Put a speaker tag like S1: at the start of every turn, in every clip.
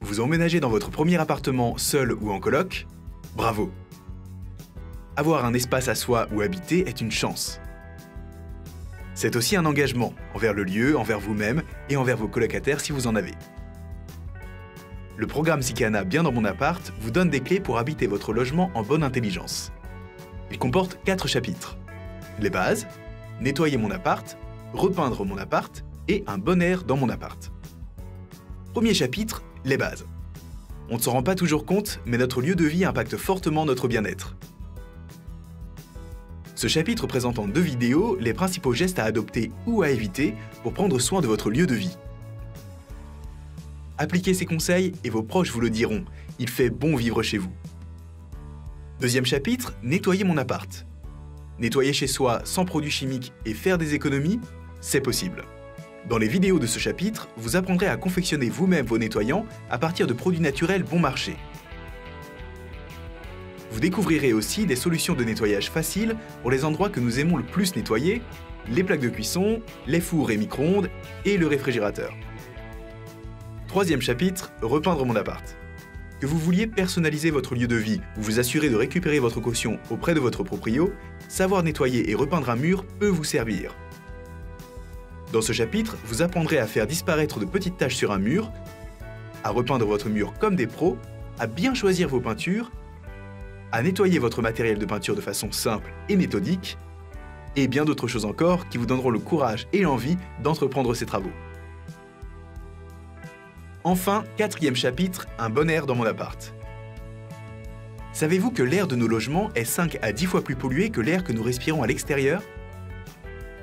S1: Vous emménagez dans votre premier appartement seul ou en coloc? Bravo! Avoir un espace à soi où habiter est une chance. C'est aussi un engagement envers le lieu, envers vous-même et envers vos colocataires si vous en avez. Le programme Sikana Bien dans mon appart vous donne des clés pour habiter votre logement en bonne intelligence. Il comporte 4 chapitres. Les bases, nettoyer mon appart, repeindre mon appart et un bon air dans mon appart. Premier chapitre, les bases. On ne s'en rend pas toujours compte, mais notre lieu de vie impacte fortement notre bien-être. Ce chapitre présente en 2 vidéos les principaux gestes à adopter ou à éviter pour prendre soin de votre lieu de vie. Appliquez ces conseils et vos proches vous le diront, il fait bon vivre chez vous. Deuxième chapitre, nettoyer mon appart. Nettoyer chez soi sans produits chimiques et faire des économies, c'est possible. Dans les vidéos de ce chapitre, vous apprendrez à confectionner vous-même vos nettoyants à partir de produits naturels bon marché. Vous découvrirez aussi des solutions de nettoyage faciles pour les endroits que nous aimons le plus nettoyer, les plaques de cuisson, les fours et micro-ondes et le réfrigérateur. Troisième chapitre, repeindre mon appart. Que vous vouliez personnaliser votre lieu de vie ou vous assurer de récupérer votre caution auprès de votre proprio, savoir nettoyer et repeindre un mur peut vous servir. Dans ce chapitre, vous apprendrez à faire disparaître de petites taches sur un mur, à repeindre votre mur comme des pros, à bien choisir vos peintures, à nettoyer votre matériel de peinture de façon simple et méthodique, et bien d'autres choses encore qui vous donneront le courage et l'envie d'entreprendre ces travaux. Enfin, 4e chapitre, un bon air dans mon appart. Savez-vous que l'air de nos logements est 5 à 10 fois plus pollué que l'air que nous respirons à l'extérieur?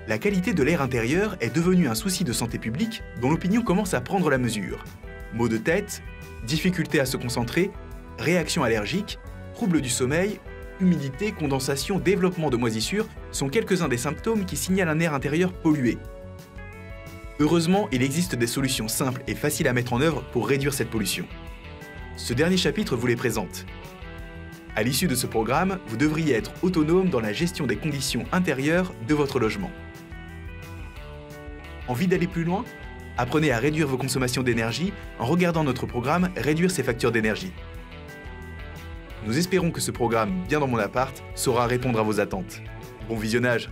S1: La qualité de l'air intérieur est devenue un souci de santé publique dont l'opinion commence à prendre la mesure. Maux de tête, difficultés à se concentrer, réactions allergiques, troubles du sommeil, humidité, condensation, développement de moisissures sont quelques-uns des symptômes qui signalent un air intérieur pollué. Heureusement, il existe des solutions simples et faciles à mettre en œuvre pour réduire cette pollution. Ce dernier chapitre vous les présente. À l'issue de ce programme, vous devriez être autonome dans la gestion des conditions intérieures de votre logement. Envie d'aller plus loin? Apprenez à réduire vos consommations d'énergie en regardant notre programme Réduire ses factures d'énergie. Nous espérons que ce programme Bien dans mon appart saura répondre à vos attentes. Bon visionnage!